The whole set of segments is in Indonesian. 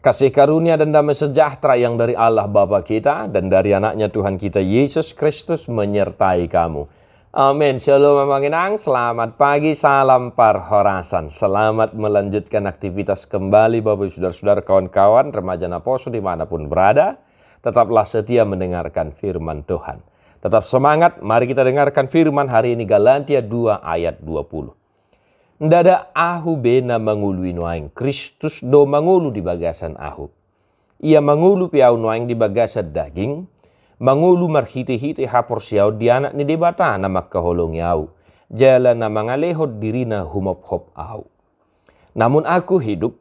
Kasih karunia dan damai sejahtera yang dari Allah Bapa kita dan dari anaknya Tuhan kita Yesus Kristus menyertai kamu. Amin. Shalom Manginang, selamat pagi, salam parhorasan. Selamat melanjutkan aktivitas kembali Bapak Saudara-saudara, kawan-kawan, remaja Naposo dimanapun berada. Tetaplah setia mendengarkan firman Tuhan. Tetap semangat, mari kita dengarkan firman hari ini Galatia 2 ayat 20. Ndada ahu bena mangului nuaing, Kristus do mangulu di bagasan ahu. Ia mangulu piau nuaing di bagasan daging, mangulu marhiti-hiti hapor siau di anak ni debata nama kaholong yau. Jala nama ngalehot dirina humop hop au. Namun aku hidup,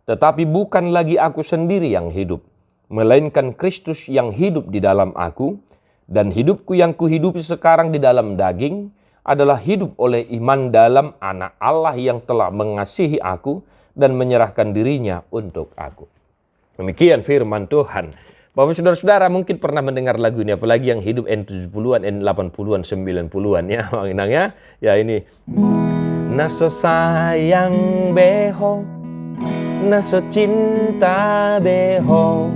tetapi bukan lagi aku sendiri yang hidup, melainkan Kristus yang hidup di dalam aku, dan hidupku yang kuhidupi sekarang di dalam daging, adalah hidup oleh iman dalam anak Allah yang telah mengasihi aku dan menyerahkan dirinya untuk aku. Demikian firman Tuhan. Bapak saudara-saudara mungkin pernah mendengar lagu ini, apalagi yang hidup N70-an, N80-an, 90-an ya. Ya ini. Naso sayang beho, naso cinta beho,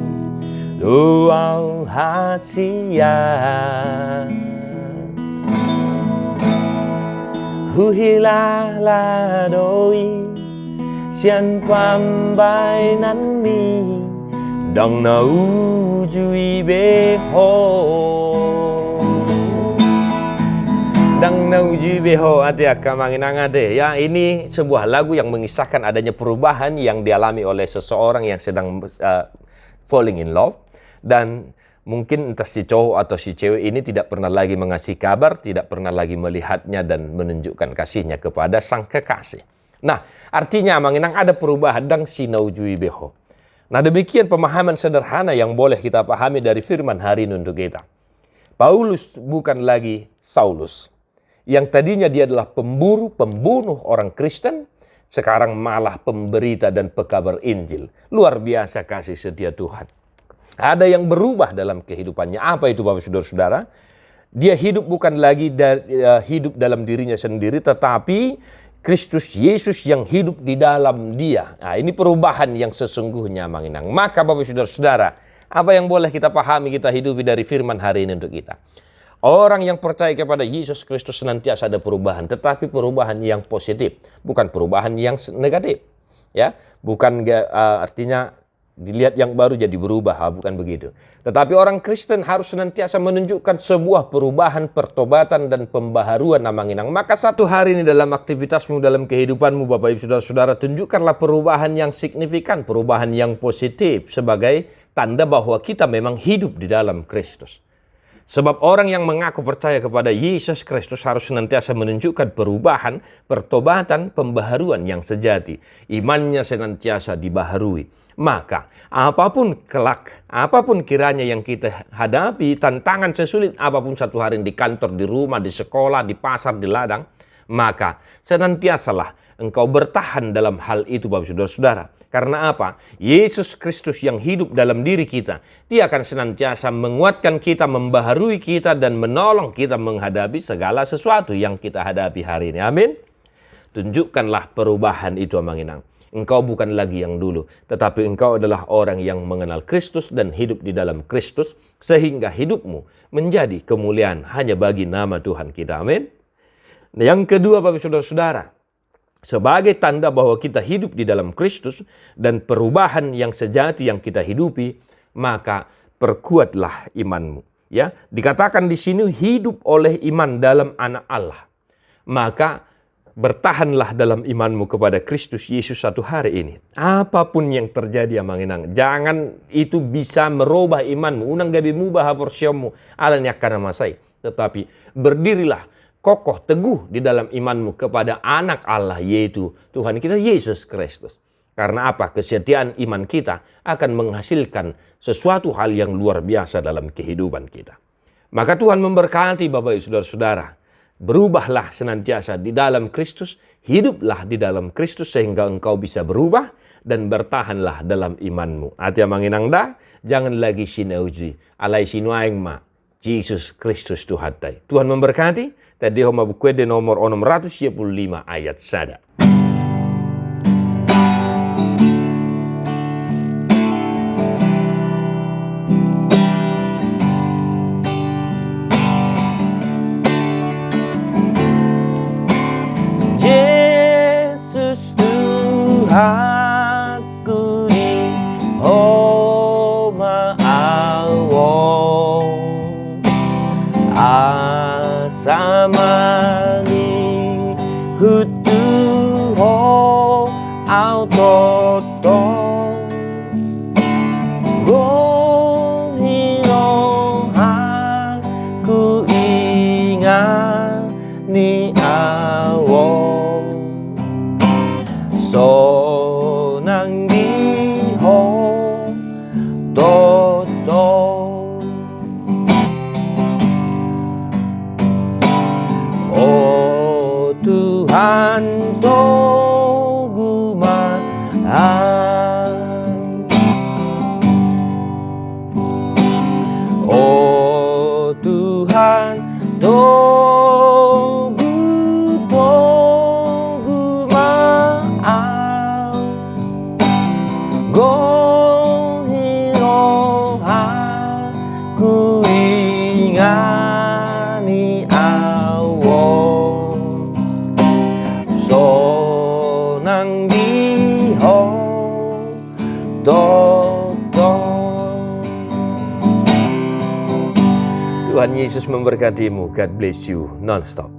luau hasia. Huhilala doi sian pambai nan mi dong na ujui beho dang na ujui beho atia kamanginang ade ya. Ini sebuah lagu yang mengisahkan adanya perubahan yang dialami oleh seseorang yang sedang falling in love, dan mungkin entah si cowok atau si cewek ini tidak pernah lagi mengasih kabar, tidak pernah lagi melihatnya dan menunjukkan kasihnya kepada sang kekasih. Nah, artinya manginang ada perubahan dang sinaujui beho. Nah, demikian pemahaman sederhana yang boleh kita pahami dari firman hari ini untuk kita. Paulus bukan lagi Saulus. Yang tadinya dia adalah pemburu, pembunuh orang Kristen, sekarang malah pemberita dan pekabar Injil. Luar biasa kasih setia Tuhan. Ada yang berubah dalam kehidupannya. Apa itu Bapak Saudara-saudara? Dia hidup bukan lagi hidup dalam dirinya sendiri, tetapi Kristus Yesus yang hidup di dalam dia. Nah, ini perubahan yang sesungguhnya manginang. Maka Bapak Saudara-saudara, apa yang boleh kita pahami, kita hidupi dari firman hari ini untuk kita? Orang yang percaya kepada Yesus Kristus senantiasa ada perubahan, tetapi perubahan yang positif, bukan perubahan yang negatif. Ya, bukan artinya dilihat yang baru jadi berubah, bukan begitu. Tetapi orang Kristen harus senantiasa menunjukkan sebuah perubahan, pertobatan, dan pembaharuan namanginang. Maka satu hari ini dalam aktivitasmu, dalam kehidupanmu Bapak Ibu Saudara-saudara, tunjukkanlah perubahan yang signifikan, perubahan yang positif sebagai tanda bahwa kita memang hidup di dalam Kristus. Sebab orang yang mengaku percaya kepada Yesus Kristus harus senantiasa menunjukkan perubahan, pertobatan, pembaharuan yang sejati. Imannya senantiasa dibaharui. Maka apapun kelak, apapun kiranya yang kita hadapi, tantangan sesulit apapun satu hari di kantor, di rumah, di sekolah, di pasar, di ladang, maka senantiasalah engkau bertahan dalam hal itu Bapak Saudara-saudara. Karena apa? Yesus Kristus yang hidup dalam diri kita, Dia akan senantiasa menguatkan kita, membaharui kita, dan menolong kita menghadapi segala sesuatu yang kita hadapi hari ini. Amin. Tunjukkanlah perubahan itu Amanginang. Engkau bukan lagi yang dulu, tetapi engkau adalah orang yang mengenal Kristus dan hidup di dalam Kristus, sehingga hidupmu menjadi kemuliaan hanya bagi nama Tuhan kita. Amin. Yang kedua Bapak Saudara-saudara, sebagai tanda bahwa kita hidup di dalam Kristus dan perubahan yang sejati yang kita hidupi, maka perkuatlah imanmu. Ya, dikatakan di sini hidup oleh iman dalam Anak Allah. Maka bertahanlah dalam imanmu kepada Kristus Yesus satu hari ini. Apapun yang terjadi Amanginang, jangan itu bisa merubah imanmu. Unang gabi mubah porsiamu alanya karena masai. Tetapi berdirilah kokoh teguh di dalam imanmu kepada Anak Allah, yaitu Tuhan kita Yesus Kristus. Karena apa? Kesetiaan iman kita akan menghasilkan sesuatu hal yang luar biasa dalam kehidupan kita. Maka Tuhan memberkati Bapak Ibu Saudara-saudara. Berubahlah senantiasa di dalam Kristus, hiduplah di dalam Kristus sehingga engkau bisa berubah dan bertahanlah dalam imanmu. Atia manginang da, jangan lagi sinauji, alai sinuaing ma, Yesus Kristus Tuhan. Tuhan memberkati. Tadi homa bukwede nomor 675 ayat sada. aku ni homa awong asamani hutu ho ao totong gohino aku ingat ni awong so nang di ho totong oh Tuhan oh Tuhan togu maaf gohiro aku ingani awong so nang di ho Tuhan Yesus memberkatimu. God bless you non-stop.